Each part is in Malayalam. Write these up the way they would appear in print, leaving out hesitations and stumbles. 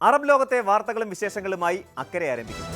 അറബ് ലോകത്തെ വാർത്തകളും വിശേഷങ്ങളുമായി അക്കരെ ആരംഭിക്കുന്നു.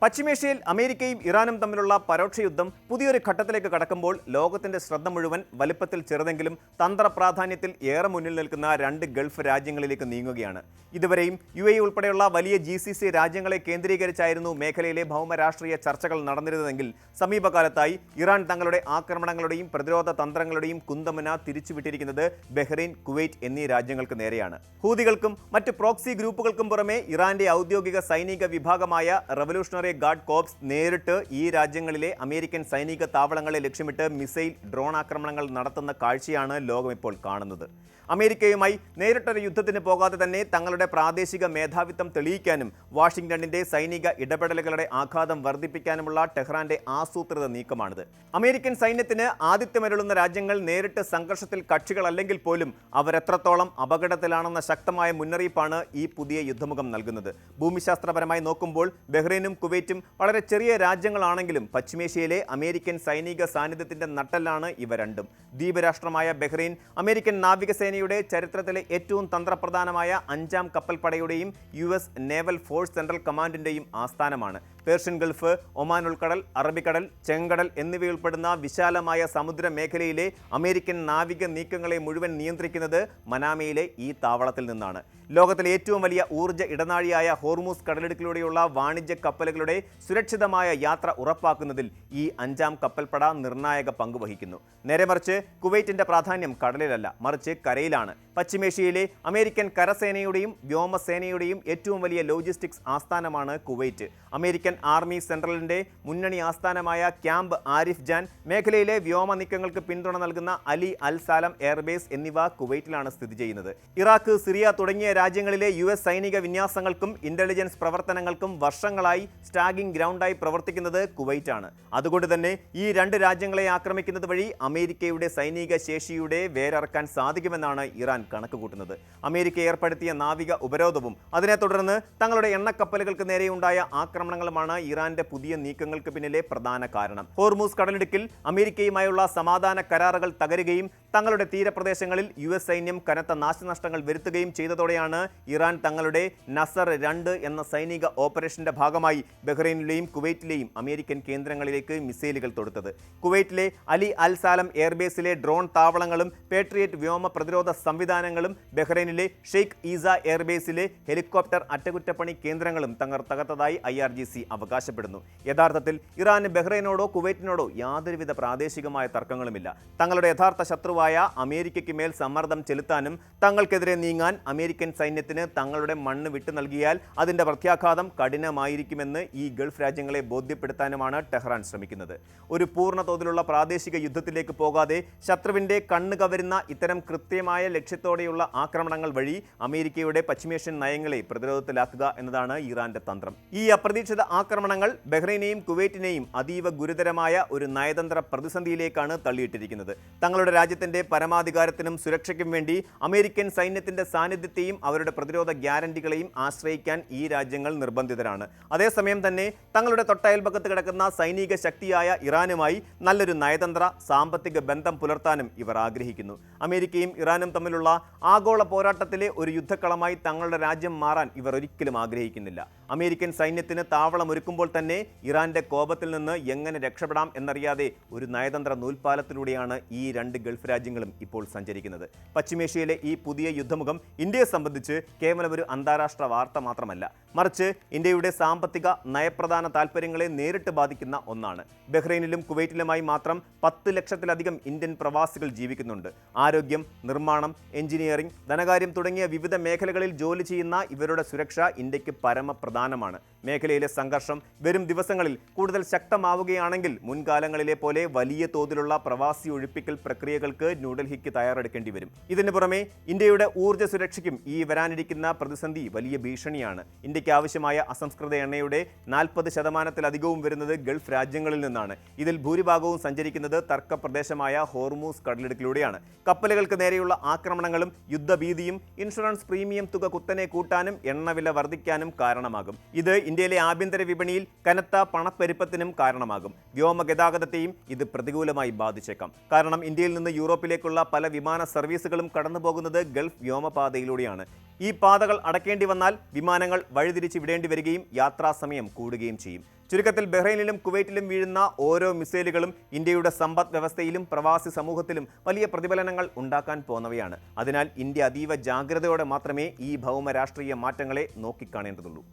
പശ്ചിമേഷ്യയിൽ അമേരിക്കയും ഇറാനും തമ്മിലുള്ള പരോക്ഷ യുദ്ധം പുതിയൊരു ഘട്ടത്തിലേക്ക് കടക്കുമ്പോൾ ലോകത്തിന്റെ ശ്രദ്ധ മുഴുവൻ വലിപ്പത്തിൽ ചെറുതെങ്കിലും തന്ത്രപ്രാധാന്യത്തിൽ ഏറെ മുന്നിൽ നിൽക്കുന്ന രണ്ട് ഗൾഫ് രാജ്യങ്ങളിലേക്ക് നീങ്ങുകയാണ്. ഇതുവരെയും UAE ഉൾപ്പെടെയുള്ള വലിയ GCC രാജ്യങ്ങളെ കേന്ദ്രീകരിച്ചായിരുന്നു മേഖലയിലെ ഭൗമരാഷ്ട്രീയ ചർച്ചകൾ നടന്നിരുന്നതെങ്കിൽ സമീപകാലത്തായി ഇറാൻ തങ്ങളുടെ ആക്രമണങ്ങളുടെയും പ്രതിരോധ തന്ത്രങ്ങളുടെയും കുന്തമുന തിരിച്ചുവിട്ടിരിക്കുന്നത് ബഹ്റൈൻ, കുവൈറ്റ് എന്നീ രാജ്യങ്ങൾക്ക് നേരെയാണ്. ഹൂതികൾക്കും മറ്റ് പ്രോക്സി ഗ്രൂപ്പുകൾക്കും പുറമെ ഇറാന്റെ ഔദ്യോഗിക സൈനിക വിഭാഗമായ റവല്യൂഷണറി ഗാർഡ് കോർപ്സ് നേരിട്ട് ഈ രാജ്യങ്ങളിലെ അമേരിക്കൻ സൈനിക താവളങ്ങളെ ലക്ഷ്യമിട്ട് മിസൈൽ, ഡ്രോൺ ആക്രമണങ്ങൾ നടത്തുന്ന കാഴ്ചയാണ് ലോകം ഇപ്പോൾ കാണുന്നത്. അമേരിക്കയുമായി നേരിട്ടൊരു യുദ്ധത്തിന് പോകാതെ തന്നെ തങ്ങളുടെ പ്രാദേശിക മേധാവിത്വം തെളിയിക്കാനും വാഷിംഗ്ടണിന്റെ സൈനിക ഇടപെടലുകളുടെ ആഘാതം വർദ്ധിപ്പിക്കാനുമുള്ള ടെഹ്റാന്റെ ആസൂത്രിത നീക്കമാണിത്. അമേരിക്കൻ സൈന്യത്തിന് ആതിഥ്യമരുളുന്ന രാജ്യങ്ങൾ നേരിട്ട് സംഘർഷത്തിൽ കക്ഷികളല്ലെങ്കിൽ പോലും അവരെത്രത്തോളം അപകടത്തിലാണെന്ന ശക്തമായ മുന്നറിയിപ്പാണ് ഈ പുതിയ യുദ്ധമുഖം നൽകുന്നത്. ഭൂമിശാസ്ത്രപരമായി നോക്കുമ്പോൾ ബഹ്റൈനും കുവൈറ്റും വളരെ ചെറിയ രാജ്യങ്ങളാണെങ്കിലും പശ്ചിമേഷ്യയിലെ അമേരിക്കൻ സൈനിക സാന്നിധ്യത്തിന്റെ നട്ടെല്ലാണ് ഇവ രണ്ടും. ദ്വീപരാഷ്ട്രമായ ബഹ്റൈൻ അമേരിക്കൻ നാവികസേനയുടെ ചരിത്രത്തിലെ ഏറ്റവും തന്ത്രപ്രധാനമായ 5ാം കപ്പൽപ്പടയുടെയും US നേവൽ ഫോഴ്സ് സെൻട്രൽ കമാൻഡിന്റെയും ആസ്ഥാനമാണ്. പേർഷ്യൻ ഗൾഫ്, ഒമാൻ ഉൾക്കടൽ, അറബിക്കടൽ, ചെങ്കടൽ എന്നിവയുൾപ്പെടുന്ന വിശാലമായ സമുദ്ര മേഖലയിലെ അമേരിക്കൻ നാവിക നീക്കങ്ങളെ മുഴുവൻ നിയന്ത്രിക്കുന്നത് മനാമയിലെ ഈ താവളത്തിൽ നിന്നാണ്. ലോകത്തിലെ ഏറ്റവും വലിയ ഊർജ്ജ ഇടനാഴിയായ ഹോർമൂസ് കടലിടുക്കിലൂടെയുള്ള വാണിജ്യ കപ്പലുകളുടെ സുരക്ഷിതമായ യാത്ര ഉറപ്പാക്കുന്നതിൽ ഈ 5ാം കപ്പൽപ്പട നിർണായക പങ്ക് വഹിക്കുന്നു. നേരെമറിച്ച് കുവൈറ്റിന്റെ പ്രാധാന്യം കടലിലല്ല, മറിച്ച് കരയിലാണ്. പശ്ചിമേഷ്യയിലെ അമേരിക്കൻ കരസേനയുടെയും വ്യോമസേനയുടെയും ഏറ്റവും വലിയ ലോജിസ്റ്റിക്സ് ആസ്ഥാനമാണ് കുവൈറ്റ്. അമേരിക്കൻ ആർമി സെൻട്രലിന്റെ മുന്നണി ആസ്ഥാനമായ ക്യാമ്പ് ആരിഫ് ജാൻ, മേഖലയിലെ വ്യോമ നീക്കങ്ങൾക്ക് പിന്തുണ നൽകുന്ന അലി അൽ സാലം എയർബേസ് എന്നിവ കുവൈറ്റിലാണ് സ്ഥിതി ചെയ്യുന്നത്. ഇറാഖ്, സിറിയ തുടങ്ങിയ രാജ്യങ്ങളിലെ US സൈനിക വിന്യാസങ്ങൾക്കും ഇന്റലിജൻസ് പ്രവർത്തനങ്ങൾക്കും വർഷങ്ങളായി സ്റ്റാഗിംഗ് ഗ്രൗണ്ടായി പ്രവർത്തിക്കുന്നത് കുവൈറ്റാണ്. അതുകൊണ്ട് തന്നെ ഈ രണ്ട് രാജ്യങ്ങളെ ആക്രമിക്കുന്നത് വഴി അമേരിക്കയുടെ സൈനിക ശേഷിയുടെ വേരറക്കാൻ സാധിക്കുമെന്നാണ് ഇറാൻ കണക്കുകൂട്ടുന്നത്. അമേരിക്ക ഏർപ്പെടുത്തിയ നാവിക ഉപരോധവും അതിനെ തുടർന്ന് തങ്ങളുടെ എണ്ണക്കപ്പലുകൾക്ക് നേരെയുണ്ടായ ആക്രമണങ്ങളുമാണ് ഇറാന്റെ പുതിയ നീക്കങ്ങൾക്ക് പിന്നിലെ പ്രധാന കാരണം. ഹോർമൂസ് കടലിടുക്കിൽ അമേരിക്കയുമായുള്ള സമാധാന കരാറുകൾ തകരുകയും തങ്ങളുടെ തീരപ്രദേശങ്ങളിൽ US സൈന്യം കനത്ത നാശനഷ്ടങ്ങൾ വരുത്തുകയും ചെയ്തതോടെയാണ് ഇറാൻ തങ്ങളുടെ നസർ 2 എന്ന സൈനിക ഓപ്പറേഷന്റെ ഭാഗമായി ബഹ്റൈനിലെയും കുവൈറ്റിലെയും അമേരിക്കൻ കേന്ദ്രങ്ങളിലേക്ക് മിസൈലുകൾ തൊടുത്തത്. കുവൈറ്റിലെ അലി അൽ സാലം എയർബേസിലെ ഡ്രോൺ താവളങ്ങളും പേട്രിയറ്റ് വ്യോമ പ്രതിരോധ സംവിധാനങ്ങളും ബഹ്റൈനിലെ ഷെയ്ഖ് ഈസ എയർബേസിലെ ഹെലികോപ്റ്റർ അറ്റകുറ്റപ്പണി കേന്ദ്രങ്ങളും തകർത്തതായി IRGC അവകാശപ്പെടുന്നു. യഥാർത്ഥത്തിൽ ഇറാന് ബഹ്റൈനോടോ കുവൈറ്റിനോടോ യാതൊരുവിധ പ്രാദേശികമായ തർക്കങ്ങളുമില്ല. തങ്ങളുടെ യഥാർത്ഥ ശത്രുവായ അമേരിക്കയ്ക്ക് മേൽ സമ്മർദ്ദം ചെലുത്താനും തങ്ങൾക്കെതിരെ നീങ്ങാൻ അമേരിക്കൻ സൈന്യത്തിന് തങ്ങളുടെ മണ്ണ് വിട്ടു നൽകിയാൽ അതിന്റെ പ്രത്യാഘാതം കഠിനമായിരിക്കുമെന്ന് ഈ ഗൾഫ് രാജ്യങ്ങളെ ബോധ്യപ്പെടുത്താനുമാണ് ടെഹ്റാൻ ശ്രമിക്കുന്നത്. ഒരു പൂർണ്ണ തോതിലുള്ള പ്രാദേശിക യുദ്ധത്തിലേക്ക് പോകാതെ ശത്രുവിന്റെ കണ്ണ് കവരുന്ന ഇത്തരം കൃത്യമായ ലക്ഷ്യത്തോടെയുള്ള ആക്രമണങ്ങൾ വഴി അമേരിക്കയുടെ പശ്ചിമേഷ്യൻ നയങ്ങളെ പ്രതിരോധത്തിലാക്കുക എന്നതാണ് ഇറാന്റെ തന്ത്രം. ഈ അപ്രതീക്ഷിത ആക്രമണങ്ങൾ ബഹ്റൈനെയും കുവൈറ്റിനെയും അതീവ ഗുരുതരമായ ഒരു നയതന്ത്ര പ്രതിസന്ധിയിലേക്കാണ് തള്ളിയിട്ടിരിക്കുന്നത്. തങ്ങളുടെ രാജ്യത്തിന്റെ പരമാധികാരത്തിനും സുരക്ഷയ്ക്കും വേണ്ടി അമേരിക്കൻ സൈന്യത്തിന്റെ സാന്നിധ്യത്തെയും അവരുടെ പ്രതിരോധ ഗ്യാരണ്ടികളെയും ആശ്രയിക്കാൻ ഈ രാജ്യങ്ങൾ നിർബന്ധിതരാണ്. അതേസമയം തന്നെ തങ്ങളുടെ തൊട്ടയൽപക്കത്ത് കിടക്കുന്ന സൈനിക ശക്തിയായ ഇറാനുമായി നല്ലൊരു നയതന്ത്ര സാമ്പത്തിക ബന്ധം പുലർത്താനും ഇവർ ആഗ്രഹിക്കുന്നു. അമേരിക്കയും ഇറാനും തമ്മിലുള്ള ആഗോള പോരാട്ടത്തിലെ ഒരു യുദ്ധക്കളമായി തങ്ങളുടെ രാജ്യം മാറാൻ ഇവർ ഒരിക്കലും ആഗ്രഹിക്കുന്നില്ല. അമേരിക്കൻ സൈന്യത്തിന് താവളമൊരുക്കുമ്പോൾ തന്നെ ഇറാന്റെ കോപത്തിൽ നിന്ന് എങ്ങനെ രക്ഷപ്പെടാം എന്നറിയാതെ ഒരു നയതന്ത്ര നൂൽപ്പാലത്തിലൂടെയാണ് ഈ രണ്ട് ഗൾഫ് രാജ്യങ്ങളും ഇപ്പോൾ സഞ്ചരിക്കുന്നത്. പശ്ചിമേഷ്യയിലെ ഈ പുതിയ യുദ്ധമുഖം ഇന്ത്യയെ സംബന്ധിച്ച് കേവലം ഒരു അന്താരാഷ്ട്ര വാർത്ത മാത്രമല്ല, മറിച്ച് ഇന്ത്യയുടെ സാമ്പത്തിക നയപ്രധാന താൽപ്പര്യങ്ങളെ നേരിട്ട് ബാധിക്കുന്ന ഒന്നാണ്. ബഹ്റൈനിലും കുവൈറ്റിലുമായി മാത്രം 10 ലക്ഷത്തിലധികം ഇന്ത്യൻ പ്രവാസികൾ ജീവിക്കുന്നുണ്ട്. ആരോഗ്യം, നിർമ്മാണം, എഞ്ചിനീയറിംഗ്, ധനകാര്യം തുടങ്ങിയ വിവിധ മേഖലകളിൽ ജോലി ചെയ്യുന്ന ഇവരുടെ സുരക്ഷ ഇന്ത്യക്ക് പരമപ്രധാനമാണ്. മേഖലയിലെ സംഘർഷം വരും ദിവസങ്ങളിൽ കൂടുതൽ ശക്തമാവുകയാണെങ്കിൽ മുൻകാലങ്ങളിലെ പോലെ വലിയ തോതിലുള്ള പ്രവാസി ഒഴിപ്പിക്കൽ പ്രക്രിയകൾക്ക് ന്യൂഡൽഹിക്ക് തയ്യാറെടുക്കേണ്ടി വരും. ഇതിനു പുറമെ ഇന്ത്യയുടെ ഊർജ്ജ സുരക്ഷയ്ക്കും ഈ വരാനിരിക്കുന്ന പ്രതിസന്ധി വലിയ ഭീഷണിയാണ്. ഇന്ത്യക്ക് ആവശ്യമായ അസംസ്കൃത എണ്ണയുടെ 40% വരുന്നത് ഗൾഫ് രാജ്യങ്ങളിൽ നിന്നാണ്. ഇതിൽ ഭൂരിഭാഗവും സഞ്ചരിക്കുന്നത് തർക്കപ്രദേശമായ ഹോർമൂസ് കടലിടുക്കിലൂടെയാണ്. കപ്പലുകൾക്ക് നേരെയുള്ള ആക്രമണങ്ങളും യുദ്ധഭീതിയും ഇൻഷുറൻസ് പ്രീമിയം തുക കുത്തനെ കൂട്ടാനും എണ്ണവില വർദ്ധിക്കാനും കാരണമാകും. കാരണമാകും. ഇത് ഇന്ത്യയിലെ ആഭ്യന്തര വിപണിയിൽ കനത്ത പണപ്പെരുപ്പത്തിനും കാരണമാകും. വ്യോമഗതാഗതത്തെയും ഇത് പ്രതികൂലമായി ബാധിച്ചേക്കാം. കാരണം ഇന്ത്യയിൽ നിന്ന് യൂറോപ്പിലേക്കുള്ള പല വിമാന സർവീസുകളും കടന്നുപോകുന്നത് ഗൾഫ് വ്യോമപാതയിലൂടെയാണ്. ഈ പാതകൾ അടയ്ക്കേണ്ടി വന്നാൽ വിമാനങ്ങൾ വഴിതിരിച്ച് വിടേണ്ടി വരികയും യാത്രാസമയം കൂടുകയും ചെയ്യും. ചുരുക്കത്തിൽ ബഹ്റൈനിലും കുവൈറ്റിലും വീഴുന്ന ഓരോ മിസൈലുകളും ഇന്ത്യയുടെ സമ്പദ് വ്യവസ്ഥയിലും പ്രവാസി സമൂഹത്തിലും വലിയ പ്രതിഫലനങ്ങൾ ഉണ്ടാക്കാൻ പോന്നവയാണ്. അതിനാൽ ഇന്ത്യ അതീവ ജാഗ്രതയോടെ മാത്രമേ ഈ ഭൗമ രാഷ്ട്രീയ മാറ്റങ്ങളെ നോക്കിക്കാണേണ്ടതുള്ളൂ.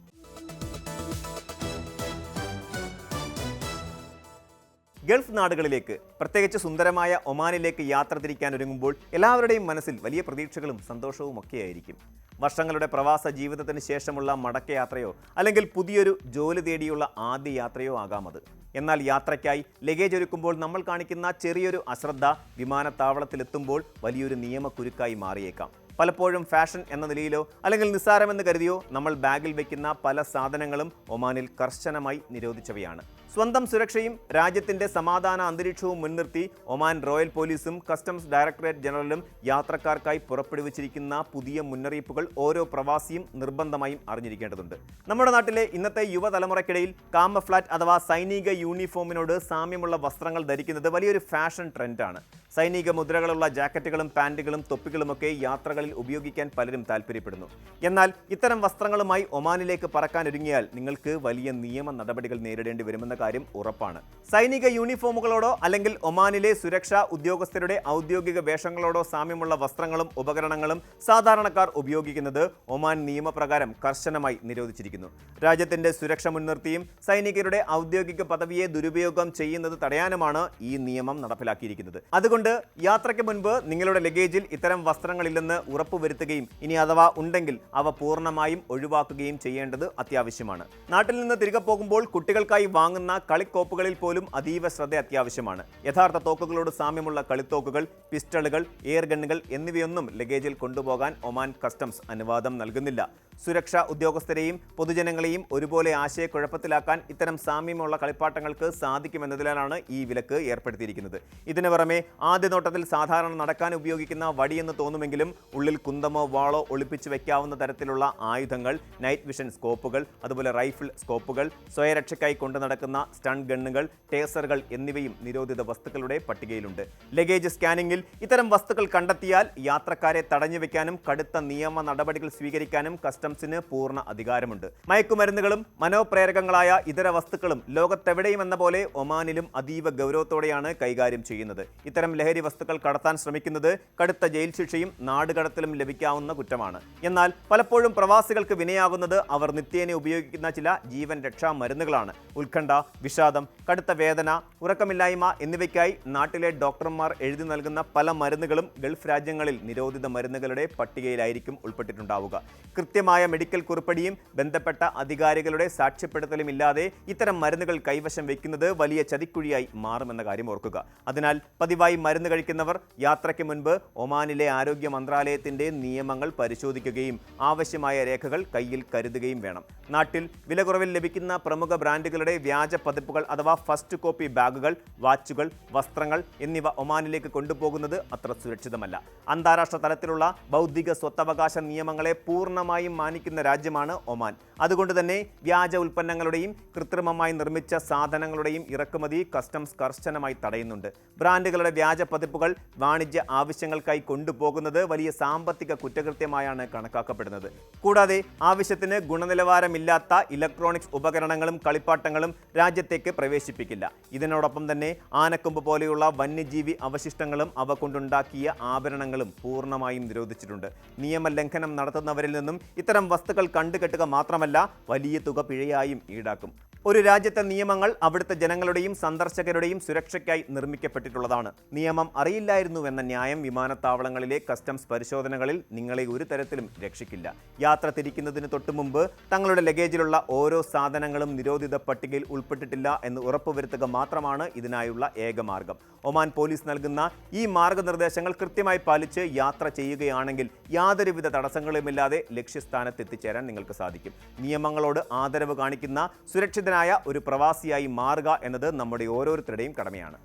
ഗൾഫ് നാടുകളിലേക്ക്, പ്രത്യേകിച്ച് സുന്ദരമായ ഒമാനിലേക്ക് യാത്ര തിരിക്കാൻ ഒരുങ്ങുമ്പോൾ എല്ലാവരുടെയും മനസ്സിൽ വലിയ പ്രതീക്ഷകളും സന്തോഷവും ഒക്കെയായിരിക്കും. വർഷങ്ങളുടെ പ്രവാസ ജീവിതത്തിന് ശേഷമുള്ള മടക്കയാത്രയോ അല്ലെങ്കിൽ പുതിയൊരു ജോലി തേടിയുള്ള ആദ്യ യാത്രയോ ആകാം അത്. എന്നാൽ യാത്രയ്ക്കായി ലഗേജ് ഒരുക്കുമ്പോൾ നമ്മൾ കാണിക്കുന്ന ചെറിയൊരു അശ്രദ്ധ വിമാനത്താവളത്തിലെത്തുമ്പോൾ വലിയൊരു നിയമക്കുരുക്കായി മാറിയേക്കാം. പലപ്പോഴും ഫാഷൻ എന്ന നിലയിലോ അല്ലെങ്കിൽ നിസ്സാരമെന്ന് കരുതിയോ നമ്മൾ ബാഗിൽ വയ്ക്കുന്ന പല സാധനങ്ങളും ഒമാനിൽ കർശനമായി നിരോധിച്ചവയാണ്. സ്വന്തം സുരക്ഷയും രാജ്യത്തിന്റെ സമാധാന അന്തരീക്ഷവും മുൻനിർത്തി ഒമാൻ റോയൽ പോലീസും കസ്റ്റംസ് ഡയറക്ടറേറ്റ് ജനറലും യാത്രക്കാർക്കായി പുറപ്പെടുവിച്ചിരിക്കുന്ന പുതിയ മുന്നറിയിപ്പുകൾ ഓരോ പ്രവാസിയും നിർബന്ധമായും അറിഞ്ഞിരിക്കേണ്ടതുണ്ട്. നമ്മുടെ നാട്ടിലെ ഇന്നത്തെ യുവതലമുറയ്ക്കിടയിൽ കാമഫ്ലാറ്റ് അഥവാ സൈനിക യൂണിഫോമിനോട് സാമ്യമുള്ള വസ്ത്രങ്ങൾ ധരിക്കുന്നത് വലിയൊരു ഫാഷൻ ട്രെൻഡാണ്. സൈനിക മുദ്രകളുള്ള ജാക്കറ്റുകളും പാൻറ്റുകളും തൊപ്പികളുമൊക്കെ യാത്രകളിൽ ഉപയോഗിക്കാൻ പലരും താല്പര്യപ്പെടുന്നു. എന്നാൽ ഇത്തരം വസ്ത്രങ്ങളുമായി ഒമാനിലേക്ക് പറക്കാനൊരുങ്ങിയാൽ നിങ്ങൾക്ക് വലിയ നിയമ നടപടികൾ നേരിടേണ്ടി വരുമെന്ന കാര്യം ഉറപ്പാണ്. സൈനിക യൂണിഫോമുകളോടോ അല്ലെങ്കിൽ ഒമാനിലെ സുരക്ഷാ ഉദ്യോഗസ്ഥരുടെ ഔദ്യോഗിക വേഷങ്ങളോടോ സാമ്യമുള്ള വസ്ത്രങ്ങളും ഉപകരണങ്ങളും സാധാരണക്കാർ ഉപയോഗിക്കുന്നത് ഒമാൻ നിയമപ്രകാരം കർശനമായി നിരോധിച്ചിരിക്കുന്നു. രാജ്യത്തിന്റെ സുരക്ഷ മുൻനിർത്തിയും സൈനികരുടെ ഔദ്യോഗിക പദവിയെ ദുരുപയോഗം ചെയ്യുന്നത് തടയാനുമാണ് ഈ നിയമം നടപ്പിലാക്കിയിരിക്കുന്നത്. അതുകൊണ്ട് യാത്രയ്ക്ക് മുൻപ് നിങ്ങളുടെ ലഗേജിൽ ഇത്തരം വസ്ത്രങ്ങളില്ലെന്ന് ഉറപ്പുവരുത്തുകയും ഇനി അഥവാ ഉണ്ടെങ്കിൽ അവ പൂർണ്ണമായും ഒഴിവാക്കുകയും ചെയ്യേണ്ടത് അത്യാവശ്യമാണ്. നാട്ടിൽ നിന്ന് തിരികെ പോകുമ്പോൾ കുട്ടികൾക്കായി വാങ്ങുന്ന കളിക്കോപ്പുകളിൽ പോലും അതീവ ശ്രദ്ധ അത്യാവശ്യമാണ്. യഥാർത്ഥ തോക്കുകളോട് സാമ്യമുള്ള കളിത്തോക്കുകൾ, പിസ്റ്റളുകൾ, എയർ ഗണ്ണുകൾ എന്നിവയൊന്നും ലഗേജിൽ കൊണ്ടുപോകാൻ ഒമാൻ കസ്റ്റംസ് അനുവാദം നൽകുന്നില്ല. സുരക്ഷാ ഉദ്യോഗസ്ഥരെയും പൊതുജനങ്ങളെയും ഒരുപോലെ ആശയക്കുഴപ്പത്തിലാക്കാൻ ഇത്തരം സാമ്യമുള്ള കളിപ്പാട്ടങ്ങൾക്ക് സാധിക്കുമെന്നതിനാലാണ് ഈ വിലക്ക് ഏർപ്പെടുത്തിയിരിക്കുന്നത്. ഇതിനു പുറമെ ആദ്യ നോട്ടത്തിൽ സാധാരണ നടക്കാൻ ഉപയോഗിക്കുന്ന വടിയെന്ന് തോന്നുമെങ്കിലും ഉള്ളിൽ കുന്തമോ വാളോ ഒളിപ്പിച്ചു വെക്കാവുന്ന തരത്തിലുള്ള ആയുധങ്ങൾ, നൈറ്റ് വിഷൻ സ്കോപ്പുകൾ, അതുപോലെ റൈഫിൾ സ്കോപ്പുകൾ, സ്വയരക്ഷയ്ക്കായി കൊണ്ടു നടക്കുന്ന സ്റ്റൺ ഗണ്ണുകൾ, ടേസറുകൾ എന്നിവയും നിരോധിത വസ്തുക്കളുടെ പട്ടികയിലുണ്ട്. ലഗേജ് സ്കാനിങ്ങിൽ ഇത്തരം വസ്തുക്കൾ കണ്ടെത്തിയാൽ യാത്രക്കാരെ തടഞ്ഞു വെക്കാനും കടുത്ത നിയമ നടപടികൾ സ്വീകരിക്കാനും കസ്റ്റംസിന് പൂർണ്ണ അധികാരമുണ്ട്. മയക്കുമരുന്നുകളും മനോപ്രേരകങ്ങളായ ഇതര വസ്തുക്കളും ലോകത്തെവിടെയും എന്ന പോലെ ഒമാനിലും അതീവ ഗൗരവത്തോടെയാണ് കൈകാര്യം ചെയ്യുന്നത്. ഇത്തരം ലഹരി വസ്തുക്കൾ കടത്താൻ ശ്രമിക്കുന്നത് കടുത്ത ജയിൽ ശിക്ഷയും നാടുകടത്തലും ലഭിക്കാവുന്ന കുറ്റമാണ്. എന്നാൽ പലപ്പോഴും പ്രവാസികൾക്ക് വിനയാകുന്നത് അവർ നിത്യേന ഉപയോഗിക്കുന്ന ചില ജീവൻ രക്ഷാ മരുന്നുകളാണ്. ഉത്കണ്ഠ, വിഷാദം, കടുത്ത വേദന, ഉറക്കമില്ലായ്മ എന്നിവയ്ക്കായി നാട്ടിലെ ഡോക്ടർമാർ എഴുതി നൽകുന്ന പല മരുന്നുകളും ഗൾഫ് രാജ്യങ്ങളിൽ നിരോധിത മരുന്നുകളുടെ പട്ടികയിലായിരിക്കും ഉൾപ്പെട്ടിട്ടുണ്ടാവുക. കൃത്യമായ മെഡിക്കൽ കുറിപ്പടിയും ബന്ധപ്പെട്ട അധികാരികളുടെ സാക്ഷ്യപ്പെടുത്തലും ഇല്ലാതെ ഇത്തരം മരുന്നുകൾ കൈവശം വയ്ക്കുന്നത് വലിയ ചതിക്കുഴിയായി മാറുമെന്ന കാര്യം ഓർക്കുക. അതിനാൽ പതിവായി മരുന്ന് കഴിക്കുന്നവർ യാത്രയ്ക്ക് മുൻപ് ഒമാനിലെ ആരോഗ്യ മന്ത്രാലയത്തിന്റെ നിയമങ്ങൾ പരിശോധിക്കുകയും ആവശ്യമായ രേഖകൾ കയ്യിൽ കരുതുകയും വേണം. നാട്ടിൽ വില കുറവിൽ ലഭിക്കുന്ന പ്രമുഖ ബ്രാൻഡുകളുടെ വ്യാജ പതിപ്പുകൾ അഥവാ ഫസ്റ്റ് കോപ്പി ബാഗുകൾ, വാച്ചുകൾ, വസ്ത്രങ്ങൾ എന്നിവ ഒമാനിലേക്ക് കൊണ്ടുപോകുന്നത് അത്ര സുരക്ഷിതമല്ല. അന്താരാഷ്ട്ര തലത്തിലുള്ള ബൗദ്ധിക സ്വത്തവകാശ നിയമങ്ങളെ പൂർണ്ണമായും മാനിക്കുന്ന രാജ്യമാണ് ഒമാൻ. അതുകൊണ്ട് തന്നെ വ്യാജ ഉൽപ്പന്നങ്ങളുടെയും കൃത്രിമമായി നിർമ്മിച്ച സാധനങ്ങളുടെയും ഇറക്കുമതി കസ്റ്റംസ് കർശനമായി തടയുന്നുണ്ട്. ബ്രാൻഡുകളുടെ വ്യാജ പതിപ്പുകൾ വാണിജ്യ ആവശ്യങ്ങൾക്കായി കൊണ്ടുപോകുന്നത് വലിയ സാമ്പത്തിക കുറ്റകൃത്യമായാണ് കണക്കാക്കപ്പെടുന്നത്. കൂടാതെ ആവശ്യത്തിന് ഗുണനിലവാരമില്ലാത്ത ഇലക്ട്രോണിക്സ് ഉപകരണങ്ങളും കളിപ്പാട്ടങ്ങളും രാജ്യത്തേക്ക് പ്രവേശിപ്പിക്കില്ല. ഇതിനോടൊപ്പം തന്നെ ആനക്കൊമ്പ് പോലെയുള്ള വന്യജീവി അവശിഷ്ടങ്ങളും അവ കൊണ്ടുണ്ടാക്കിയ ആഭരണങ്ങളും പൂർണ്ണമായും നിരോധിച്ചിട്ടുണ്ട്. നിയമലംഘനം നടത്തുന്നവരിൽ നിന്നും ഇത്തരം വസ്തുക്കൾ കണ്ടുകെട്ടുക മാത്രമല്ല വലിയ തുക പിഴയായും ഈടാക്കും. ഒരു രാജ്യത്തെ നിയമങ്ങൾ അവിടുത്തെ ജനങ്ങളുടെയും സന്ദർശകരുടെയും സുരക്ഷയ്ക്കായി നിർമ്മിക്കപ്പെട്ടിട്ടുള്ളതാണ്. നിയമം അറിയില്ലായിരുന്നുവെന്ന ന്യായം വിമാനത്താവളങ്ങളിലെ കസ്റ്റംസ് പരിശോധനകളിൽ നിങ്ങളെ ഒരു തരത്തിലും രക്ഷിക്കില്ല. യാത്ര തിരിക്കുന്നതിന് തൊട്ടുമുമ്പ് തങ്ങളുടെ ലഗേജിലുള്ള ഓരോ സാധനങ്ങളും നിരോധിത പട്ടികയിൽ ഉൾപ്പെട്ടിട്ടില്ല എന്ന് ഉറപ്പുവരുത്തുക മാത്രമാണ് ഇതിനായുള്ള ഏക മാർഗം. ഒമാൻ പോലീസ് നൽകുന്ന ഈ മാർഗനിർദ്ദേശങ്ങൾ കൃത്യമായി പാലിച്ച് യാത്ര ചെയ്യുകയാണെങ്കിൽ യാതൊരുവിധ തടസ്സങ്ങളുമില്ലാതെ ലക്ഷ്യസ്ഥാനത്ത് എത്തിച്ചേരാൻ നിങ്ങൾക്ക് സാധിക്കും. നിയമങ്ങളോട് ആദരവ് കാണിക്കുന്ന സുരക്ഷിതനായ ഒരു പ്രവാസിയായി മാറുക എന്നത് നമ്മുടെ ഓരോരുത്തരുടെയും കടമയാണ്.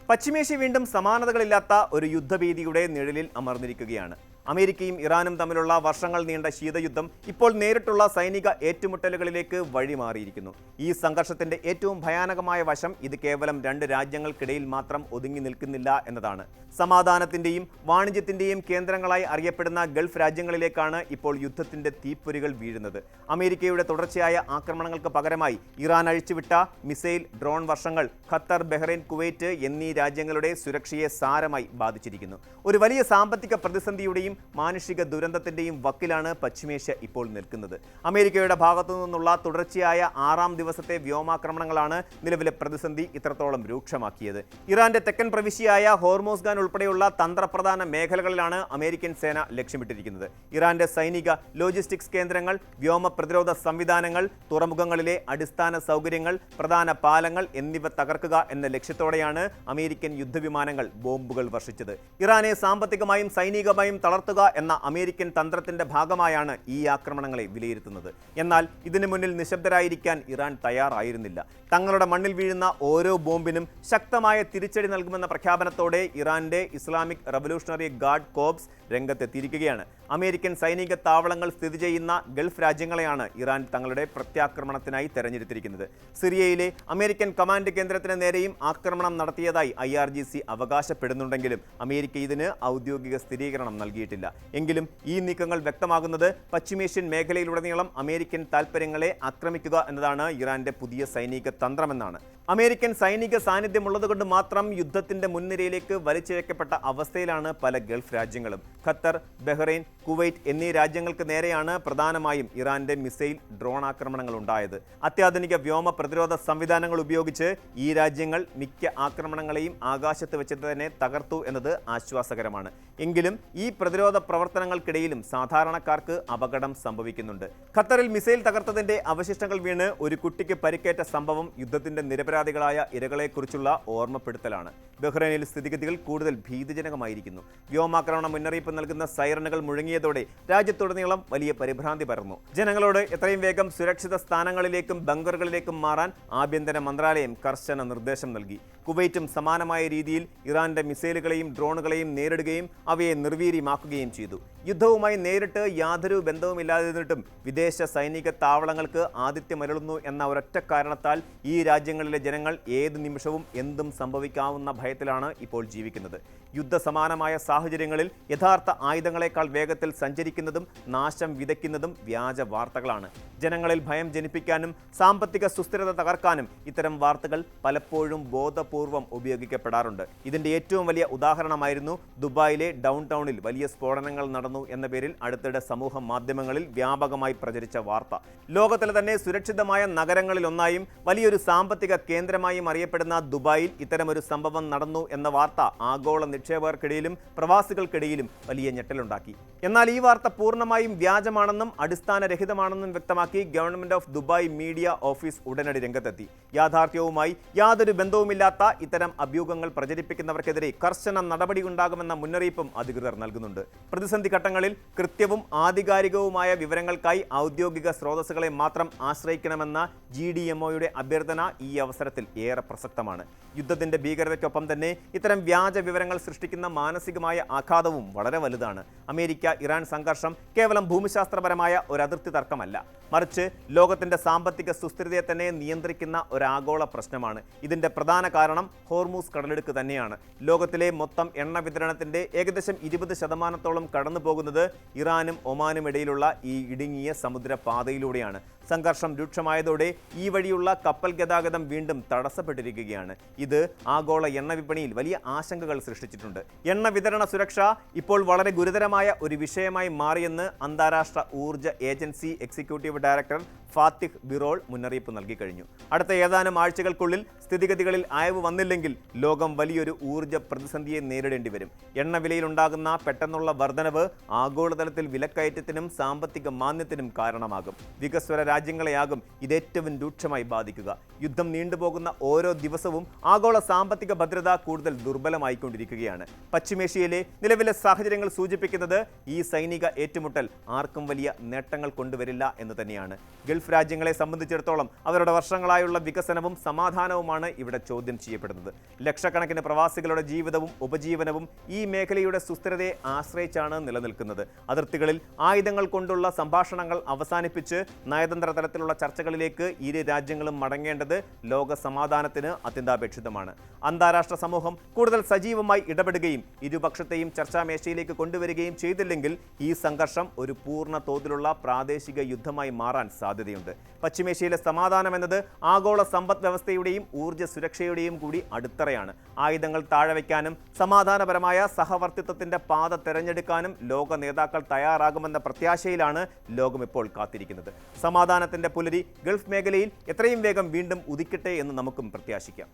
പശ്ചിമേഷ്യ വീണ്ടും സമാനതകളില്ലാത്ത ഒരു യുദ്ധഭീതിയുടെ നിഴലിൽ അമർന്നിരിക്കുകയാണ്. അമേരിക്കയും ഇറാനും തമ്മിലുള്ള വർഷങ്ങൾ നീണ്ട ശീതയുദ്ധം ഇപ്പോൾ നേരിട്ടുള്ള സൈനിക ഏറ്റുമുട്ടലുകളിലേക്ക് വഴിമാറിയിരിക്കുന്നു. ഈ സംഘർഷത്തിന്റെ ഏറ്റവും ഭയാനകമായ വശം ഇത് കേവലം രണ്ട് രാജ്യങ്ങൾക്കിടയിൽ മാത്രം ഒതുങ്ങി നിൽക്കുന്നില്ല എന്നതാണ്. സമാധാനത്തിന്റെയും വാണിജ്യത്തിന്റെയും കേന്ദ്രങ്ങളായി അറിയപ്പെടുന്ന ഗൾഫ് രാജ്യങ്ങളിലേക്കാണ് ഇപ്പോൾ യുദ്ധത്തിന്റെ തീപ്പൊരികൾ വീഴുന്നത്. അമേരിക്കയുടെ തുടർച്ചയായ ആക്രമണങ്ങൾക്ക് പകരമായി ഇറാൻ അഴിച്ചുവിട്ട മിസൈൽ, ഡ്രോൺ വർഷങ്ങൾ ഖത്തർ, ബഹ്റൈൻ, കുവൈറ്റ് എന്നീ രാജ്യങ്ങളുടെ സുരക്ഷയെ സാരമായി ബാധിച്ചിരിക്കുന്നു. ഒരു വലിയ സാമ്പത്തിക പ്രതിസന്ധിയുടെയും മാനുഷിക ദുരന്തത്തിന്റെയും വക്കിലാണ് പശ്ചിമേഷ്യ ഇപ്പോൾ നിൽക്കുന്നത്. അമേരിക്കയുടെ ഭാഗത്തു നിന്നുള്ള തുടർച്ചയായ 6ാം ദിവസത്തെ വ്യോമാക്രമണങ്ങളാണ് നിലവിലെ പ്രതിസന്ധി ഇത്രത്തോളം രൂക്ഷമാക്കിയത്. ഇറാന്റെ തെക്കൻ പ്രവിശ്യയായ ഹോർമോസ്ഗാൻ ഉൾപ്പെടെയുള്ള തന്ത്രപ്രധാന മേഖലകളിലാണ് അമേരിക്കൻ സേന ലക്ഷ്യമിട്ടിരിക്കുന്നത്. ഇറാന്റെ സൈനിക ലോജിസ്റ്റിക്സ് കേന്ദ്രങ്ങൾ, വ്യോമ പ്രതിരോധ സംവിധാനങ്ങൾ, തുറമുഖങ്ങളിലെ അടിസ്ഥാന സൗകര്യങ്ങൾ, പ്രധാന പാലങ്ങൾ എന്നിവ തകർക്കുക എന്ന ലക്ഷ്യത്തോടെയാണ് അമേരിക്കൻ യുദ്ധവിമാനങ്ങൾ ബോംബുകൾ വർഷിച്ചത്. ഇറാനെ സാമ്പത്തികമായും സൈനികമായും തളർത്തുക എന്ന അമേരിക്കൻ തന്ത്രത്തിന്റെ ഭാഗമായാണ് ഈ ആക്രമണങ്ങളെ വിലയിരുത്തുന്നത്. എന്നാൽ ഇതിനു മുന്നിൽ നിശബ്ദരായിരിക്കാൻ ഇറാൻ തയ്യാറായിരുന്നില്ല. തങ്ങളുടെ മണ്ണിൽ വീഴുന്ന ഓരോ ബോംബിനും ശക്തമായ തിരിച്ചടി നൽകുമെന്ന പ്രഖ്യാപനത്തോടെ ഇറാന്റെ ഇസ്ലാമിക് റവല്യൂഷണറി ഗാർഡ് കോർപ്സ് രംഗത്തെത്തിയിരിക്കുകയാണ്. അമേരിക്കൻ സൈനിക താവളങ്ങൾ സ്ഥിതി ചെയ്യുന്ന ഗൾഫ് രാജ്യങ്ങളെയാണ് ഇറാൻ തങ്ങളുടെ പ്രത്യാക്രമണത്തിനായി തെരഞ്ഞെടുത്തിരിക്കുന്നത്. സിറിയയിലെ അമേരിക്കൻ കമാൻഡ് കേന്ദ്രത്തിന് നേരെയും ആക്രമണം നടത്തിയതായി IRGC അവകാശപ്പെടുന്നുണ്ടെങ്കിലും അമേരിക്ക ഇതിന് ഔദ്യോഗിക സ്ഥിരീകരണം നൽകിയിട്ടില്ല. എങ്കിലും ഈ നീക്കങ്ങൾ വ്യക്തമാകുന്നത് പശ്ചിമേഷ്യൻ മേഖലയിലുടനീളം അമേരിക്കൻ താൽപ്പര്യങ്ങളെ ആക്രമിക്കുക എന്നതാണ് ഇറാന്റെ പുതിയ സൈനിക തന്ത്രമെന്നാണ്. അമേരിക്കൻ സൈനിക സാന്നിധ്യമുള്ളതുകൊണ്ട് മാത്രം യുദ്ധത്തിന്റെ മുൻനിരയിലേക്ക് വലിച്ചിഴക്കപ്പെട്ട അവസ്ഥയിലാണ് പല ഗൾഫ് രാജ്യങ്ങളും. ഖത്തർ, ബഹ്റൈൻ, കുവൈറ്റ് എന്നീ രാജ്യങ്ങൾക്ക് നേരെയാണ് പ്രധാനമായും ഇറാന്റെ മിസൈൽ, ഡ്രോൺ ആക്രമണങ്ങൾ ഉണ്ടായത്. അത്യാധുനിക വ്യോമ പ്രതിരോധ സംവിധാനങ്ങൾ ഉപയോഗിച്ച് ഈ രാജ്യങ്ങൾ മിക്ക ആക്രമണങ്ങളെയും ആകാശത്ത് വെച്ച് തന്നെ തകർത്തു എന്നത് ആശ്വാസകരമാണ്. എങ്കിലും ഈ പ്രതിരോധ പ്രവർത്തനങ്ങൾക്കിടയിലും സാധാരണക്കാർക്ക് അപകടം സംഭവിക്കുന്നുണ്ട്. ഖത്തറിൽ മിസൈൽ തകർത്തതിന്റെ അവശിഷ്ടങ്ങൾ വീണ് ഒരു കുട്ടിക്ക് പരിക്കേറ്റ സംഭവം യുദ്ധത്തിന്റെ നിരപരാധികളായ ഇരകളെക്കുറിച്ചുള്ള ഓർമ്മപ്പെടുത്തലാണ്. ബഹ്റൈനിൽ സ്ഥിതിഗതികൾ കൂടുതൽ ഭീതിജനകമായിരിക്കുന്നു. വ്യോമാക്രമണ മുന്നറിയിപ്പ് നൽകുന്ന സൈറണുകൾ മുഴങ്ങിയതോടെ രാജ്യത്തുടനീളം വലിയ പരിഭ്രാന്തി പരന്നു. ജനങ്ങളോട് എത്രയും വേഗം സുരക്ഷിത സ്ഥാനങ്ങളിലേക്കും ബങ്കറുകളിലേക്കും മാറാൻ ആഭ്യന്തര മന്ത്രാലയം കർശന നിർദ്ദേശം നൽകി. കുവൈറ്റും സമാനമായ രീതിയിൽ ഇറാന്റെ മിസൈലുകളെയും ഡ്രോണുകളെയും നേരിടുകയും അവയെ നിർവീര്യമാക്കുകയും ചെയ്തു. യുദ്ധവുമായി നേരിട്ട് യാതൊരു ബന്ധവുമില്ലാതിരുന്നിട്ടും വിദേശ സൈനിക താവളങ്ങൾക്ക് ആതിഥ്യമരുളുന്നു എന്ന ഒരൊറ്റ കാരണത്താൽ ഈ രാജ്യങ്ങളിലെ ജനങ്ങൾ ഏത് നിമിഷവും എന്തും സംഭവിക്കാവുന്ന ഭയത്തിലാണ് ഇപ്പോൾ ജീവിക്കുന്നത്. യുദ്ധസമാനമായ സാഹചര്യങ്ങളിൽ യഥാർത്ഥ ആയുധങ്ങളെക്കാൾ വേഗത്തിൽ സഞ്ചരിക്കുന്നതും നാശം വിതയ്ക്കുന്നതും വ്യാജ വാർത്തകളാണ്. ജനങ്ങളിൽ ഭയം ജനിപ്പിക്കാനും സാമ്പത്തിക സുസ്ഥിരത തകർക്കാനും ഇത്തരം വാർത്തകൾ പലപ്പോഴും ബോധപൂർവം ഉപയോഗിക്കപ്പെടാറുണ്ട്. ഇതിന്റെ ഏറ്റവും വലിയ ഉദാഹരണമായിരുന്നു ദുബായിലെ ഡൗൺ ടൗണിൽ വലിയ സ്ഫോടനങ്ങൾ നടന്നു എന്ന പേരിൽ അടുത്തിടെ സമൂഹ മാധ്യമങ്ങളിൽ വ്യാപകമായി പ്രചരിച്ച വാർത്ത. ലോകത്തിലെ തന്നെ സുരക്ഷിതമായ നഗരങ്ങളിലൊന്നായും വലിയൊരു സാമ്പത്തിക കേന്ദ്രമായും അറിയപ്പെടുന്ന ദുബായിൽ ഇത്തരമൊരു സംഭവം നടന്നു എന്ന വാർത്ത ആഗോള നിക്ഷേപകർക്കിടയിലും പ്രവാസികൾക്കിടയിലും വലിയ ഞെട്ടലുണ്ടാക്കി. എന്നാൽ ഈ വാർത്ത പൂർണ്ണമായും വ്യാജമാണെന്നും അടിസ്ഥാനരഹിതമാണെന്നും വ്യക്തമാക്കി government of Dubai media office ഉടനടി രംഗത്തെത്തി. യാഥാർത്ഥ്യവുമായി യാതൊരു ബന്ധവുമില്ലാത്ത ഇത്തരം അഭ്യൂഹങ്ങൾ പ്രചരിപ്പിക്കുന്നവർക്കെതിരെ കർശന നടപടിയുണ്ടാകുമെന്ന മുന്നറിയിപ്പും അധികൃതർ നൽകുന്നുണ്ട്. പ്രതിസന്ധി ഘട്ടങ്ങളിൽ കൃത്യവും ആധികാരികവുമായ വിവരങ്ങൾക്കായി ഔദ്യോഗിക സ്രോതസ്സുകളെ മാത്രം ആശ്രയിക്കണമെന്ന GDMOയുടെ അഭ്യർത്ഥന ഈ അവസരത്തിൽ ഏറെ പ്രസക്തമാണ്. യുദ്ധത്തിന്റെ ഭീകരതയ്ക്കൊപ്പം തന്നെ ഇത്തരം വ്യാജ വിവരങ്ങൾ സൃഷ്ടിക്കുന്ന മാനസികമായ ആഘാതവും വളരെ വലുതാണ്. അമേരിക്ക ഇറാൻ സംഘർഷം കേവലം ഭൂമിശാസ്ത്രപരമായ ഒരു അതിർത്തി തർക്കമല്ല, മറിച്ച് ലോകത്തിന്റെ സാമ്പത്തിക സുസ്ഥിരതയെ തന്നെ നിയന്ത്രിക്കുന്ന ഒരാഗോള പ്രശ്നമാണ്. ഇതിന്റെ പ്രധാന കാരണം ഹോർമൂസ് കടലിടുക്ക് തന്നെയാണ്. ലോകത്തിലെ മൊത്തം എണ്ണ വിതരണത്തിന്റെ ഏകദേശം 20% കടന്നു പോകുന്നത് ഇറാനും ഒമാനും ഇടയിലുള്ള ഈ ഇടുങ്ങിയ സമുദ്രപാതയിലൂടെയാണ്. സംഘർഷം രൂക്ഷമായതോടെ ഈ വഴിയുള്ള കപ്പൽ ഗതാഗതം വീണ്ടും തടസ്സപ്പെട്ടിരിക്കുകയാണ്. ഇത് ആഗോള എണ്ണ വിപണിയിൽ വലിയ ആശങ്കകൾ സൃഷ്ടിച്ചിട്ടുണ്ട്. എണ്ണ വിതരണ സുരക്ഷ ഇപ്പോൾ വളരെ ഗുരുതരമായ ഒരു വിഷയമായി മാറിയെന്ന് അന്താരാഷ്ട്ര ഊർജ്ജ ഏജൻസി എക്സിക്യൂട്ടീവ് ഡയറക്ടർ ഫാത്തിഹ് ബിറോൾ മുന്നറിയിപ്പ് നൽകിക്കഴിഞ്ഞു. അടുത്ത ഏതാനും ആഴ്ചകൾക്കുള്ളിൽ സ്ഥിതിഗതികളിൽ അയവ് വന്നില്ലെങ്കിൽ ലോകം വലിയൊരു ഊർജ്ജ പ്രതിസന്ധിയെ നേരിടേണ്ടി വരും. എണ്ണവിലയിലുണ്ടാകുന്ന പെട്ടെന്നുള്ള വർധനവ് ആഗോളതലത്തിൽ വിലക്കയറ്റത്തിനും സാമ്പത്തിക മാന്ദ്യത്തിനും കാരണമാകും. വികസ്വര രാജ്യങ്ങളെയാകും ഇതേറ്റവും രൂക്ഷമായി ബാധിക്കുക. യുദ്ധം നീണ്ടുപോകുന്ന ഓരോ ദിവസവും ആഗോള സാമ്പത്തിക ഭദ്രത കൂടുതൽ ദുർബലമായിക്കൊണ്ടിരിക്കുകയാണ്. പശ്ചിമേഷ്യയിലെ നിലവിലെ സാഹചര്യങ്ങൾ സൂചിപ്പിക്കുന്നത് ഈ സൈനിക ഏറ്റുമുട്ടൽ ആർക്കും വലിയ നേട്ടങ്ങൾ കൊണ്ടുവരില്ല എന്ന് തന്നെയാണ്. ഗൾഫ് രാജ്യങ്ങളെ സംബന്ധിച്ചിടത്തോളം അവരുടെ വർഷങ്ങളായുള്ള വികസനവും സമാധാനവുമാണ് ഇവിടെ ചോദ്യം ചെയ്യപ്പെടുന്നത്. ലക്ഷക്കണക്കിന് പ്രവാസികളുടെ ജീവിതവും ഉപജീവനവും ഈ മേഖലയുടെ സുസ്ഥിരതയെ ആശ്രയിച്ചാണ് നിലനിൽക്കുന്നത്. അതിർത്തികളിൽ ആയുധങ്ങൾ കൊണ്ടുള്ള സംഭാഷണങ്ങൾ അവസാനിപ്പിച്ച് നയതന്ത്ര തലത്തിലുള്ള ചർച്ചകളിലേക്ക് ഇരു രാജ്യങ്ങളും മടങ്ങേണ്ടത് ലോക സമാധാനത്തിന് അത്യന്താപേക്ഷിതമാണ്. അന്താരാഷ്ട്ര സമൂഹം കൂടുതൽ സജീവമായി ഇടപെടുകയും ഇരുപക്ഷത്തെയും ചർച്ചാമേശയിലേക്ക് കൊണ്ടുവരികയും ചെയ്തില്ലെങ്കിൽ ഈ സംഘർഷം ഒരു പൂർണ്ണ തോതിലുള്ള പ്രാദേശിക യുദ്ധമായി മാറാൻ സാധ്യതയുണ്ട്. പശ്ചിമേഷ്യയിലെ സമാധാനം എന്നത് ആഗോള സമ്പദ് വ്യവസ്ഥയുടെയും ഊർജ്ജ സുരക്ഷയുടെയും കൂടി അടിത്തറയാണ്. ആയുധങ്ങൾ താഴെവയ്ക്കാനും സമാധാനപരമായ സഹവർത്തിത്വത്തിന്റെ പാത തെരഞ്ഞെടുക്കാനും ലോക നേതാക്കൾ തയ്യാറാകുമെന്ന പ്രത്യാശയിലാണ് ലോകം ഇപ്പോൾ കാത്തിരിക്കുന്നത്. സമാധാനത്തിന്റെ പുലരി ഗൾഫ് മേഖലയിൽ എത്രയും വേഗം വീണ്ടും ഉദിക്കട്ടെ എന്ന് നമുക്കും പ്രത്യാശിക്കാം.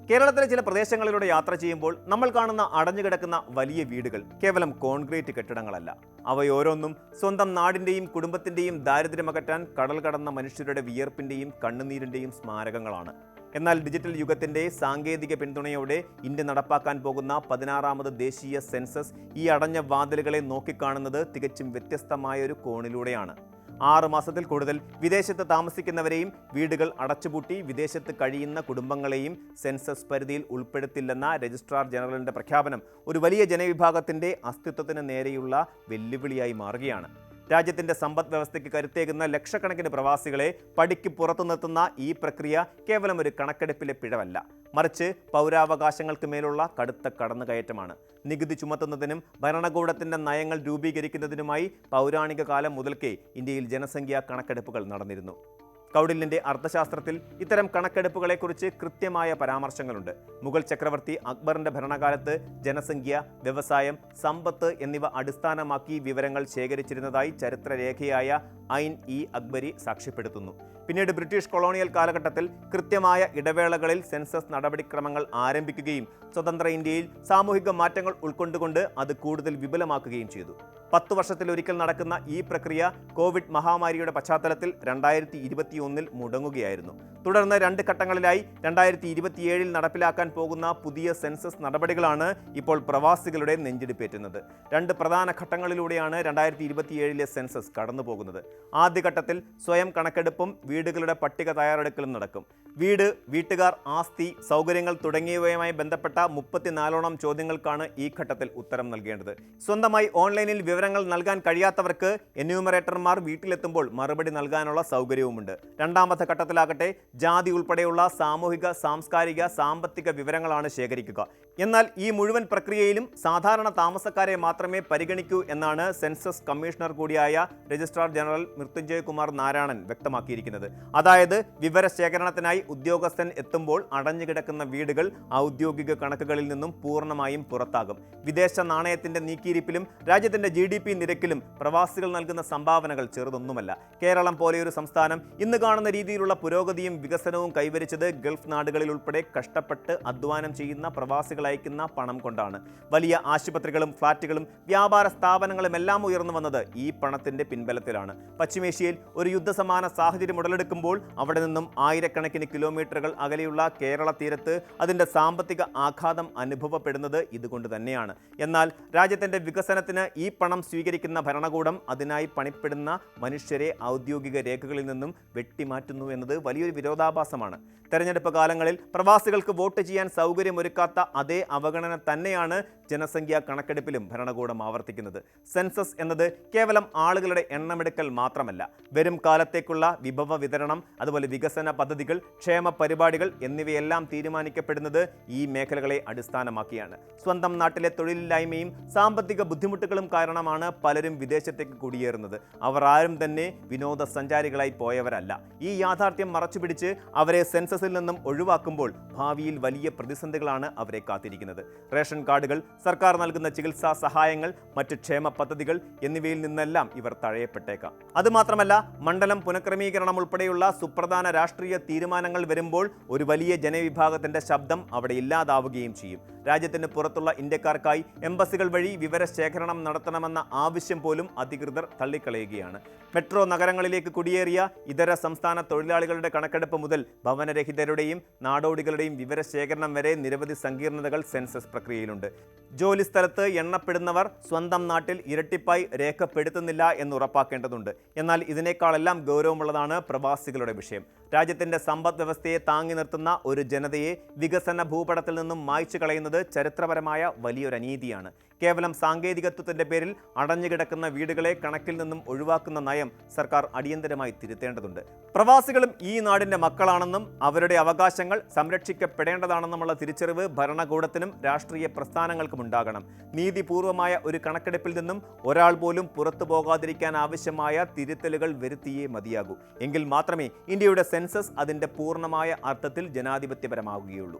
കേരളത്തിലെ ചില പ്രദേശങ്ങളിലൂടെ യാത്ര ചെയ്യുമ്പോൾ നമ്മൾ കാണുന്ന അടഞ്ഞുകിടക്കുന്ന വലിയ വീടുകൾ കേവലം കോൺക്രീറ്റ് കെട്ടിടങ്ങളല്ല. അവയോരോന്നും സ്വന്തം നാടിൻ്റെയും കുടുംബത്തിൻ്റെയും ദാരിദ്ര്യമകറ്റാൻ കടൽ കടന്ന മനുഷ്യരുടെ വിയർപ്പിൻ്റെയും കണ്ണുനീരിൻ്റെയും സ്മാരകങ്ങളാണ്. എന്നാൽ ഡിജിറ്റൽ യുഗത്തിൻ്റെ സാങ്കേതിക പിന്തുണയോടെ ഇന്ത്യ നടപ്പാക്കാൻ പോകുന്ന 16ാമത് ദേശീയ സെൻസസ് ഈ അടഞ്ഞ വാതിലുകളെ നോക്കിക്കാണുന്നത് തികച്ചും വ്യത്യസ്തമായൊരു കോണിലൂടെയാണ്. 6 മാസത്തിൽ കൂടുതൽ വിദേശത്ത് താമസിക്കുന്നവരെയും വീടുകൾ അടച്ചുപൂട്ടി വിദേശത്ത് കഴിയുന്ന കുടുംബങ്ങളെയും സെൻസസ് പരിധിയിൽ ഉൾപ്പെടുത്തില്ലെന്ന രജിസ്ട്രാർ ജനറലിന്റെ പ്രഖ്യാപനം ഒരു വലിയ ജനവിഭാഗത്തിന്റെ അസ്തിത്വത്തിന് നേരെയുള്ള വെല്ലുവിളിയായി മാറുകയാണ്. രാജ്യത്തിന്റെ സമ്പദ് വ്യവസ്ഥയ്ക്ക് കരുത്തേകുന്ന ലക്ഷക്കണക്കിന് പ്രവാസികളെ പടിക്ക് പുറത്തു നിർത്തുന്ന ഈ പ്രക്രിയ കേവലം ഒരു കണക്കെടുപ്പിലെ പിഴവല്ല, മറിച്ച് പൗരാവകാശങ്ങൾക്ക് മേലുള്ള കടുത്ത കടന്നുകയറ്റമാണ്. നികുതി ചുമത്തുന്നതിനും ഭരണകൂടത്തിന്റെ നയങ്ങൾ രൂപീകരിക്കുന്നതിനുമായി പൗരാണിക കാലം മുതൽക്കേ ഇന്ത്യയിൽ ജനസംഖ്യാ കണക്കെടുപ്പുകൾ നടന്നിരുന്നു. കൗടില്യന്റെ അർത്ഥശാസ്ത്രത്തിൽ ഇത്തരം കണക്കെടുപ്പുകളെക്കുറിച്ച് കൃത്യമായ പരാമർശങ്ങളുണ്ട്. മുഗൾ ചക്രവർത്തി അക്ബറിന്റെ ഭരണകാലത്ത് ജനസംഖ്യ, വ്യവസായം, സമ്പത്ത് എന്നിവ അടിസ്ഥാനമാക്കി വിവരങ്ങൾ ശേഖരിച്ചിരുന്നതായി ചരിത്രരേഖയായ ഐൻ ഇ അക്ബരി സാക്ഷ്യപ്പെടുത്തുന്നു. പിന്നീട് ബ്രിട്ടീഷ് കൊളോണിയൽ കാലഘട്ടത്തിൽ കൃത്യമായ ഇടവേളകളിൽ സെൻസസ് നടപടിക്രമങ്ങൾ ആരംഭിക്കുകയും സ്വതന്ത്ര ഇന്ത്യയിൽ സാമൂഹിക മാറ്റങ്ങൾ ഉൾക്കൊണ്ടുകൊണ്ട് അത് കൂടുതൽ വിപുലമാക്കുകയും ചെയ്തു. 10 വർഷത്തിലൊരിക്കൽ നടക്കുന്ന ഈ പ്രക്രിയ കോവിഡ് മഹാമാരിയുടെ പശ്ചാത്തലത്തിൽ 2021 മുടങ്ങുകയായിരുന്നു. തുടർന്ന് 2 ഘട്ടങ്ങളിലായി 2027 നടപ്പിലാക്കാൻ പോകുന്ന പുതിയ സെൻസസ് നടപടികളാണ് ഇപ്പോൾ പ്രവാസികളുടെ നെഞ്ചിടിപ്പേറ്റുന്നത്. 2 പ്രധാന ഘട്ടങ്ങളിലൂടെയാണ് 2027 സെൻസസ് കടന്നുപോകുന്നത്. ആദ്യഘട്ടത്തിൽ സ്വയം കണക്കെടുപ്പും വീടുകളുടെ പട്ടിക തയ്യാറെടുക്കലും നടക്കും. വീട്, വീട്ടുകാർ, ആസ്തി, സൗകര്യങ്ങൾ തുടങ്ങിയവയുമായി ബന്ധപ്പെട്ട 34ഓളം ചോദ്യങ്ങൾക്കാണ് ഈ ഘട്ടത്തിൽ ഉത്തരം നൽകേണ്ടത്. സ്വന്തമായി ഓൺലൈനിൽ വിവരങ്ങൾ നൽകാൻ കഴിയാത്തവർക്ക് എന്യൂമറേറ്റർമാർ വീട്ടിലെത്തുമ്പോൾ മറുപടി നൽകാനുള്ള സൗകര്യവുമുണ്ട്. 2ാമത്തെ ഘട്ടത്തിലാകട്ടെ ജാതി ഉൾപ്പെടെയുള്ള സാമൂഹിക, സാംസ്കാരിക, സാമ്പത്തിക വിവരങ്ങളാണ് ശേഖരിക്കുക. എന്നാൽ ഈ മുഴുവൻ പ്രക്രിയയിലും സാധാരണ താമസക്കാരെ മാത്രമേ പരിഗണിക്കൂ എന്നാണ് സെൻസസ് കമ്മീഷണർ കൂടിയായ രജിസ്ട്രാർ ജനറൽ മൃത്യുഞ്ജയ് കുമാർ നാരായണൻ വ്യക്തമാക്കിയിരിക്കുന്നത്. അതായത് വിവരശേഖരണത്തിനായി ഉദ്യോഗസ്ഥൻ എത്തുമ്പോൾ അടഞ്ഞുകിടക്കുന്ന വീടുകൾ ഔദ്യോഗിക കണക്കുകളിൽ നിന്നും പൂർണ്ണമായും പുറത്താകും. വിദേശ നാണയത്തിന്റെ നീക്കിയിരിപ്പിലും രാജ്യത്തിന്റെ GDP നിരക്കിലും പ്രവാസികൾ നൽകുന്ന സംഭാവനകൾ ചെറുതൊന്നുമല്ല. കേരളം പോലെയൊരു സംസ്ഥാനം ഇന്ന് കാണുന്ന രീതിയിലുള്ള പുരോഗതിയും വികസനവും കൈവരിച്ചത് ഗൾഫ് നാടുകളിൽ ഉൾപ്പെടെ കഷ്ടപ്പെട്ട് അധ്വാനം ചെയ്യുന്ന പ്രവാസികൾ അയക്കുന്ന പണം കൊണ്ടാണ്. വലിയ ആശുപത്രികളും ഫ്ളാറ്റുകളും വ്യാപാര സ്ഥാപനങ്ങളും എല്ലാം ഉയർന്നു വന്നത് ഈ പണത്തിന്റെ പിൻബലത്തിലാണ്. പശ്ചിമേഷ്യയിൽ ഒരു യുദ്ധസമാന സാഹചര്യം ഉടലെടുക്കുമ്പോൾ അവിടെ നിന്നും ആയിരക്കണക്കിന് കിലോമീറ്ററുകൾ അകലെയുള്ള കേരള തീരത്ത് അതിന്റെ സാമ്പത്തിക ആഘാതം അനുഭവപ്പെടുന്നത് ഇതുകൊണ്ട് തന്നെയാണ്. എന്നാൽ രാജ്യത്തിന്റെ വികസനത്തിന് ഈ പണം സ്വീകരിക്കുന്ന ഭരണകൂടം അതിനായി പണിപ്പെടുന്ന മനുഷ്യരെ ഔദ്യോഗിക രേഖകളിൽ നിന്നും വെട്ടിമാറ്റുന്നു എന്നത് വലിയൊരു വിരോധാഭാസമാണ്. തെരഞ്ഞെടുപ്പ് കാലങ്ങളിൽ പ്രവാസികൾക്ക് വോട്ട് ചെയ്യാൻ സൗകര്യമൊരുക്കാത്ത അതേ അവഗണന തന്നെയാണ് ജനസംഖ്യാ കണക്കെടുപ്പിലും ഭരണകൂടം ആവർത്തിക്കുന്നത്. സെൻസസ് എന്നത് കേവലം ആളുകളുടെ എണ്ണമെടുക്കൽ മാത്രമല്ല, വരും കാലത്തേക്കുള്ള വിഭവ വിതരണം, അതുപോലെ വികസന പദ്ധതികൾ, ക്ഷേമ പരിപാടികൾ എന്നിവയെല്ലാം തീരുമാനിക്കപ്പെടുന്നത് ഈ മേഖലകളെ അടിസ്ഥാനമാക്കിയാണ്. സ്വന്തം നാട്ടിലെ തൊഴിലില്ലായ്മയും സാമ്പത്തിക ബുദ്ധിമുട്ടുകളും കാരണമാണ് പലരും വിദേശത്തേക്ക് കുടിയേറുന്നത്. അവർ ആരും തന്നെ വിനോദസഞ്ചാരികളായി പോയവരല്ല. ഈ യാഥാർത്ഥ്യം മറച്ചുപിടിച്ച് അവസാനിപ്പിച്ച് അവരെ സെൻസസിൽ നിന്നും ഒഴിവാക്കുമ്പോൾ ഭാവിയിൽ വലിയ പ്രതിസന്ധികളാണ് അവരെ കാത്തിരിക്കുന്നത്. റേഷൻ കാർഡുകൾ, സർക്കാർ നൽകുന്ന ചികിത്സാ സഹായങ്ങൾ, മറ്റ് ക്ഷേമ പദ്ധതികൾ എന്നിവയിൽ നിന്നെല്ലാം ഇവർ തഴയപ്പെട്ടേക്കാം. അതുമാത്രമല്ല, മണ്ഡലം പുനഃക്രമീകരണം ഉൾപ്പെടെയുള്ള സുപ്രധാന രാഷ്ട്രീയ തീരുമാനങ്ങൾ വരുമ്പോൾ ഒരു വലിയ ജനവിഭാഗത്തിന്റെ ശബ്ദം അവിടെ ഇല്ലാതാവുകയും ചെയ്യും. രാജ്യത്തിന് പുറത്തുള്ള ഇന്ത്യക്കാർക്കായി എംബസികൾ വഴി വിവരശേഖരണം നടത്തണമെന്ന ആവശ്യം പോലും അധികൃതർ തള്ളിക്കളയുകയാണ്. മെട്രോ നഗരങ്ങളിലേക്ക് കുടിയേറിയ ഇതര സംസ്ഥാന തൊഴിലാളികളുടെ കണക്കെടുപ്പ് മുതൽ ഭവനരഹിതരുടെയും നാടോടികളുടെയും വിവരശേഖരണം വരെ നിരവധി സങ്കീർണതകൾ സെൻസസ് പ്രക്രിയയിലുണ്ട്. ജോലിസ്ഥലത്ത് എണ്ണപ്പെടുന്നവർ സ്വന്തം നാട്ടിൽ ഇരട്ടിപ്പായി രേഖപ്പെടുത്തുന്നില്ല എന്ന് ഉറപ്പാക്കേണ്ടതുണ്ട്. എന്നാൽ ഇതിനേക്കാളെല്ലാം ഗൗരവമുള്ളതാണ് പ്രവാസികളുടെ വിഷയം. രാജ്യത്തിന്റെ സമ്പദ് വ്യവസ്ഥയെ താങ്ങി നിർത്തുന്ന ഒരു ജനതയെ വികസന ഭൂപടത്തിൽ നിന്നും മായ്ച്ചു കളയുന്നത് ചരിത്രപരമായ വലിയൊരു അനീതിയാണ്. കേവലം സാങ്കേതികത്വത്തിന്റെ പേരിൽ അടഞ്ഞുകിടക്കുന്ന വീടുകളെ കണക്കിൽ നിന്നും ഒഴിവാക്കുന്ന നയം സർക്കാർ അടിയന്തരമായി തിരുത്തേണ്ടതുണ്ട്. പ്രവാസികളും ഈ നാടിന്റെ മക്കളാണെന്നും അവരുടെ അവകാശങ്ങൾ സംരക്ഷിക്കപ്പെടേണ്ടതാണെന്നുമുള്ള തിരിച്ചറിവ് ഭരണകൂടത്തിനും രാഷ്ട്രീയ പ്രസ്ഥാനങ്ങൾക്കും ഉണ്ടാകണം. നീതിപൂർവമായ ഒരു കണക്കെടുപ്പിൽ നിന്നും ഒരാൾ പോലും പുറത്തു പോകാതിരിക്കാൻ ആവശ്യമായ തിരുത്തലുകൾ വരുത്തിയേ മതിയാകൂ. എങ്കിൽ മാത്രമേ ഇന്ത്യയുടെ സെൻസസ് അതിന്റെ പൂർണ്ണമായ അർത്ഥത്തിൽ ജനാധിപത്യപരമാവുകയുള്ളൂ.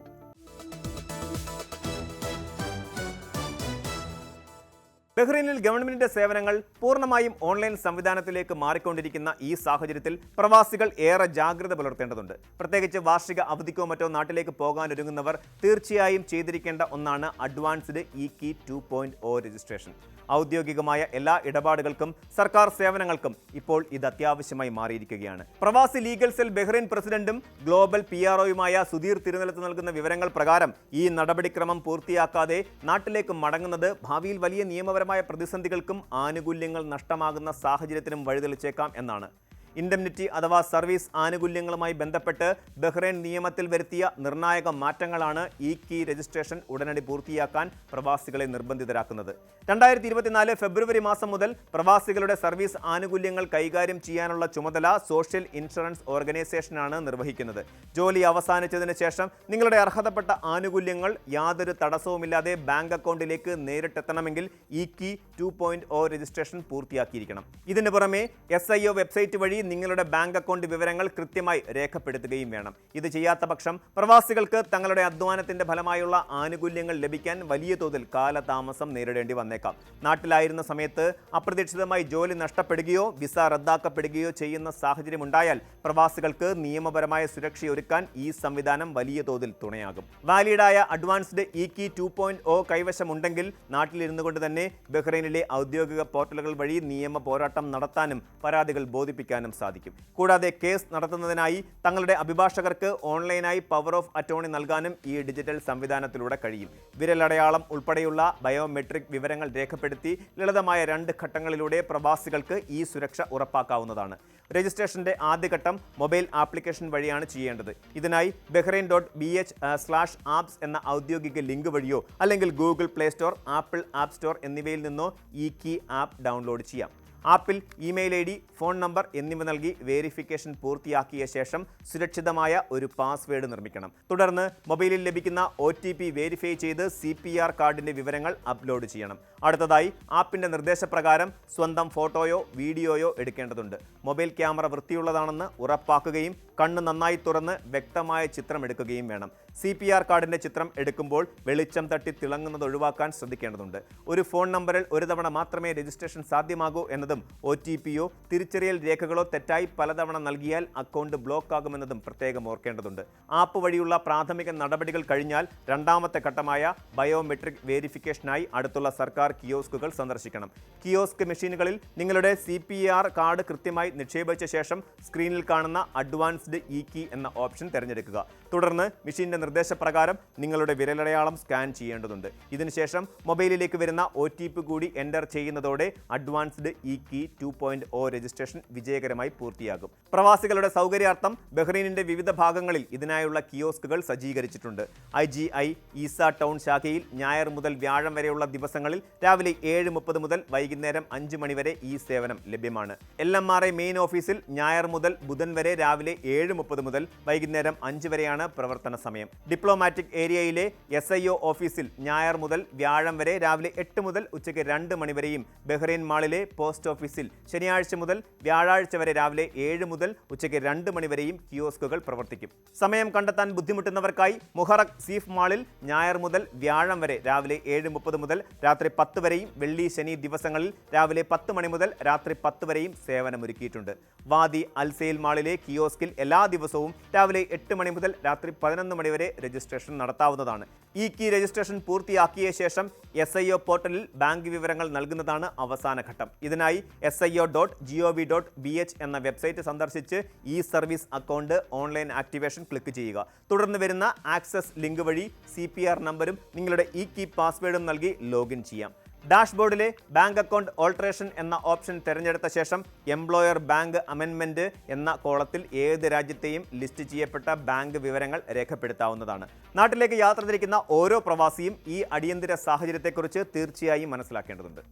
ബഹ്റൈനിൽ ഗവൺമെന്റിന്റെ സേവനങ്ങൾ പൂർണ്ണമായും ഓൺലൈൻ സംവിധാനത്തിലേക്ക് മാറിക്കൊണ്ടിരിക്കുന്ന ഈ സാഹചര്യത്തിൽ പ്രവാസികൾ ഏറെ ജാഗ്രത പുലർത്തേണ്ടതുണ്ട്. പ്രത്യേകിച്ച് വാർഷിക അവധിക്കോ മറ്റോ നാട്ടിലേക്ക് പോകാനൊരുങ്ങുന്നവർ തീർച്ചയായും ചെയ്തിരിക്കേണ്ട ഒന്നാണ് അഡ്വാൻസ്ഡ് ഇ-കീ 2.0 രജിസ്ട്രേഷൻ. ഔദ്യോഗികമായ എല്ലാ ഇടപാടുകൾക്കും സർക്കാർ സേവനങ്ങൾക്കും ഇപ്പോൾ ഇത് അത്യാവശ്യമായി മാറിയിരിക്കുകയാണ്. പ്രവാസി ലീഗൽ സെൽ ബഹ്റൈൻ പ്രസിഡന്റും ഗ്ലോബൽ PROയുമായ സുധീർ തിരുനെല്ലത്ത് നൽകുന്ന വിവരങ്ങൾ പ്രകാരം ഈ നടപടിക്രമം പൂർത്തിയാക്കാതെ നാട്ടിലേക്ക് മടങ്ങുന്നത് ഭാവിയിൽ വലിയ നിയമപരമായ പ്രതിസന്ധികൾക്കും ആനുകൂല്യങ്ങൾ നഷ്ടമാകുന്ന സാഹചര്യത്തിനും വഴിതെളിച്ചേക്കാം എന്നാണ്. ഇൻഡെംനിറ്റി അഥവാ സർവീസ് ആനുകൂല്യങ്ങളുമായി ബന്ധപ്പെട്ട് ബഹ്റൈൻ നിയമത്തിൽ വരുത്തിയ നിർണായക മാറ്റങ്ങളാണ് ഇ-കീ രജിസ്ട്രേഷൻ ഉടനടി പൂർത്തിയാക്കാൻ പ്രവാസികളെ നിർബന്ധിതരാക്കുന്നത്. 2024 ഫെബ്രുവരി മാസം മുതൽ പ്രവാസികളുടെ സർവീസ് ആനുകൂല്യങ്ങൾ കൈകാര്യം ചെയ്യാനുള്ള ചുമതല സോഷ്യൽ ഇൻഷുറൻസ് ഓർഗനൈസേഷനാണ് നിർവഹിക്കുന്നത്. ജോലി അവസാനിച്ചതിന് ശേഷം നിങ്ങളുടെ അർഹതപ്പെട്ട ആനുകൂല്യങ്ങൾ യാതൊരു തടസ്സവുമില്ലാതെ ബാങ്ക് അക്കൗണ്ടിലേക്ക് നേരിട്ടെത്തണമെങ്കിൽ ഇ-കീ 2.0 രജിസ്ട്രേഷൻ പൂർത്തിയാക്കിയിരിക്കണം. ഇതിനു പുറമെ SIO വെബ്സൈറ്റ് വഴി നിങ്ങളുടെ ബാങ്ക് അക്കൗണ്ട് വിവരങ്ങൾ കൃത്യമായി രേഖപ്പെടുത്തുകയും വേണം. ഇത് ചെയ്യാത്ത പക്ഷം പ്രവാസികൾക്ക് തങ്ങളുടെ അധ്വാനത്തിന്റെ ഫലമായുള്ള ആനുകൂല്യങ്ങൾ ലഭിക്കാൻ വലിയ തോതിൽ കാലതാമസം നേരിടേണ്ടി വന്നേക്കാം. നാട്ടിലായിരുന്ന സമയത്ത് അപ്രതീക്ഷിതമായി ജോലി നഷ്ടപ്പെടുകയോ വിസ റദ്ദാക്കപ്പെടുകയോ ചെയ്യുന്ന സാഹചര്യമുണ്ടായാൽ പ്രവാസികൾക്ക് നിയമപരമായ സുരക്ഷയൊരുക്കാൻ ഈ സംവിധാനം വലിയ തോതിൽ തുണയാകും. വാലിഡായ അഡ്വാൻസ്ഡ് ഇ-കീ 2.0 കൈവശമുണ്ടെങ്കിൽ നാട്ടിലിരുന്നു കൊണ്ട് തന്നെ ബഹ്റൈനിലെ ഔദ്യോഗിക പോർട്ടലുകൾ വഴി നിയമ പോരാട്ടം നടത്താനും പരാതികൾ ബോധിപ്പിക്കാനും സാധിക്കും. കൂടാതെ കേസ് നടത്തുന്നതിനായി തങ്ങളുടെ അഭിഭാഷകർക്ക് ഓൺലൈനായി പവർ ഓഫ് അറ്റോർണി നൽകാനും ഈ ഡിജിറ്റൽ സംവിധാനത്തിലൂടെ കഴിയും. വിരലടയാളം ഉൾപ്പെടെയുള്ള ബയോമെട്രിക് വിവരങ്ങൾ രേഖപ്പെടുത്തി ലളിതമായ 2 ഘട്ടങ്ങളിലൂടെ പ്രവാസികൾക്ക് ഈ സുരക്ഷ ഉറപ്പാക്കാവുന്നതാണ്. രജിസ്ട്രേഷന്റെ ആദ്യഘട്ടം മൊബൈൽ ആപ്ലിക്കേഷൻ വഴിയാണ് ചെയ്യേണ്ടത്. ഇതിനായി bahrain.bh/apps എന്ന ഔദ്യോഗിക ലിങ്ക് വഴിയോ അല്ലെങ്കിൽ Google play store, apple app store എന്നിവയിൽ നിന്നോ ഇ-കീ ആപ്പ് ഡൗൺലോഡ് ചെയ്യാം. ആപ്പിൽ ഇമെയിൽ ID, ഫോൺ നമ്പർ എന്നിവ നൽകി വേരിഫിക്കേഷൻ പൂർത്തിയാക്കിയ ശേഷം സുരക്ഷിതമായ ഒരു പാസ്വേഡ് നിർമ്മിക്കണം. തുടർന്ന് മൊബൈലിൽ ലഭിക്കുന്ന OTP വെരിഫൈ ചെയ്ത് CPR കാർഡിന്റെ വിവരങ്ങൾ അപ്ലോഡ് ചെയ്യണം. അടുത്തതായി ആപ്പിന്റെ നിർദ്ദേശപ്രകാരം സ്വന്തം ഫോട്ടോയോ വീഡിയോയോ എടുക്കേണ്ടതുണ്ട്. മൊബൈൽ ക്യാമറ വൃത്തിയുള്ളതാണെന്ന് ഉറപ്പാക്കുകയും കണ്ണ് നന്നായി തുറന്ന് വ്യക്തമായ ചിത്രം എടുക്കുകയും വേണം. CPR കാർഡിന്റെ ചിത്രം എടുക്കുമ്പോൾ വെളിച്ചം തട്ടി തിളങ്ങുന്നത് ഒഴിവാക്കാൻ ശ്രദ്ധിക്കേണ്ടതുണ്ട്. ഒരു ഫോൺ നമ്പറിൽ ഒരു തവണ മാത്രമേ രജിസ്ട്രേഷൻ സാധ്യമാകൂ എന്നതും OTPയോ തിരിച്ചറിയൽ രേഖകളോ തെറ്റായി പലതവണ നൽകിയാൽ അക്കൗണ്ട് ബ്ലോക്ക് ആകുമെന്നതും പ്രത്യേകം ഓർക്കേണ്ടതുണ്ട്. ആപ്പ് വഴിയുള്ള പ്രാഥമിക നടപടികൾ കഴിഞ്ഞാൽ രണ്ടാമത്തെ ഘട്ടമായ ബയോമെട്രിക് വേരിഫിക്കേഷനായി അടുത്തുള്ള സർക്കാർ കിയോസ്കുകൾ സന്ദർശിക്കണം. കിയോസ്ക് മെഷീനുകളിൽ നിങ്ങളുടെ CPR കാർഡ് കൃത്യമായി നിക്ഷേപിച്ച ശേഷം സ്ക്രീനിൽ കാണുന്ന അഡ്വാൻസ്ഡ് ഇ-കീ എന്ന ഓപ്ഷൻ തിരഞ്ഞെടുക്കുക. തുടർന്ന് മെഷീന്റെ നിർദ്ദേശപ്രകാരം നിങ്ങളുടെ വിരലടയാളം സ്കാൻ ചെയ്യേണ്ടതുണ്ട്. ഇതിനുശേഷം മൊബൈലിലേക്ക് വരുന്ന OTP കൂടി എൻ്റർ ചെയ്യുന്നതോടെ അഡ്വാൻസ്ഡ് ഇ-കീ 2.0 രജിസ്ട്രേഷൻ വിജയകരമായി പൂർത്തിയാകും. പ്രവാസികളുടെ സൗകര്യാർത്ഥം ബഹ്റൈനിന്റെ വിവിധ ഭാഗങ്ങളിൽ ഇതിനായുള്ള കിയോസ്കുകൾ സജ്ജീകരിച്ചിട്ടുണ്ട്. IGI ഈസ ടൗൺ ശാഖയിൽ ഞായർ മുതൽ വ്യാഴം വരെയുള്ള ദിവസങ്ങളിൽ രാവിലെ 7:30 മുതൽ വൈകുന്നേരം 5 മണി വരെ ഈ സേവനം ലഭ്യമാണ്. LMRA മെയിൻ ഓഫീസിൽ ഞായർ മുതൽ ബുധൻ വരെ രാവിലെ 7:30 മുതൽ വൈകുന്നേരം 5 വരെയാണ് പ്രവർത്തന സമയം. ഡിപ്ലോമാറ്റിക് ഏരിയയിലെ SIO ഓഫീസിൽ ഞായർ മുതൽ വ്യാഴം വരെ രാവിലെ 8 മുതൽ ഉച്ചയ്ക്ക് 2 മണി വരെയും ബഹ്റൈൻ മാളിലെ പോസ്റ്റ് ഓഫീസിൽ ശനിയാഴ്ച മുതൽ വ്യാഴാഴ്ച വരെ രാവിലെ 7 മുതൽ ഉച്ചയ്ക്ക് 2 മണി വരെയും കിയോസ്കുകൾ പ്രവർത്തിക്കും. സമയം കണ്ടെത്താൻ ബുദ്ധിമുട്ടുന്നവർക്കായി മുഹറഖ് സീഫ് മാളിൽ ഞായർ മുതൽ വ്യാഴം വരെ രാവിലെ 7:30 മുതൽ രാത്രി 10 വരെയും വെള്ളി ശനി ദിവസങ്ങളിൽ രാവിലെ 10 മണി മുതൽ രാത്രി 10 വരെയും സേവനമൊരുക്കിയിട്ടുണ്ട്. വാദി അൽസെയിൽ മാളിലെ കിയോസ്കിൽ എല്ലാ ദിവസവും രാവിലെ 8 മണി മുതൽ രാത്രി 11 മണി വരെ രജിസ്ട്രേഷൻ നടത്താവുന്നതാണ്. ഈ കീ രജിസ്ട്രേഷൻ പൂർത്തിയാക്കിയ ശേഷം SIO പോർട്ടലിൽ ബാങ്ക് വിവരങ്ങൾ നൽകുന്നതാണ് അവസാന ഘട്ടം. ഇതിനായി sio.gov.bh എന്ന വെബ്സൈറ്റ് സന്ദർശിച്ച് ഈ service account online activation click ചെയ്യുക. തുടർന്ന് വരുന്ന ആക്സസ് ലിങ്ക് വഴി CPR നമ്പരും നിങ്ങളുടെ ഈ കീ പാസ്വേഡും നൽകി ലോഗിൻ ചെയ്യാം. ഡാഷ്ബോർഡിലെ ബാങ്ക് അക്കൗണ്ട് ഓൾട്ടറേഷൻ എന്ന ഓപ്ഷൻ തിരഞ്ഞെടുത്ത ശേഷം എംപ്ലോയർ ബാങ്ക് അമെൻമെൻറ്റ് എന്ന കോളത്തിൽ ഏത് രാജ്യത്തെയും ലിസ്റ്റ് ചെയ്യപ്പെട്ട ബാങ്ക് വിവരങ്ങൾ രേഖപ്പെടുത്താവുന്നതാണ്. നാട്ടിലേക്ക് യാത്ര തിരിക്കുന്ന ഓരോ പ്രവാസിയും ഈ അടിയന്തര സാഹചര്യത്തെക്കുറിച്ച് തീർച്ചയായും മനസ്സിലാക്കേണ്ടതുണ്ട്.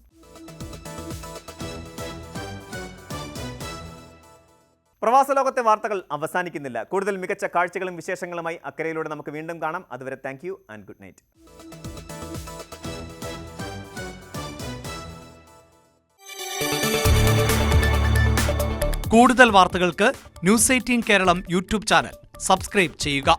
പ്രവാസ ലോകത്തെ വാർത്തകൾ അവസാനിക്കുന്നില്ല. കൂടുതൽ മികച്ച കാഴ്ചകളും വിശേഷങ്ങളുമായി അക്കരയിലൂടെ നമുക്ക് വീണ്ടും കാണാം. അതുവരെ thank you and good night. കൂടുതൽ വാർത്തകൾക്ക് news 18 Keralam YouTube channel subscribe ചെയ്യുക.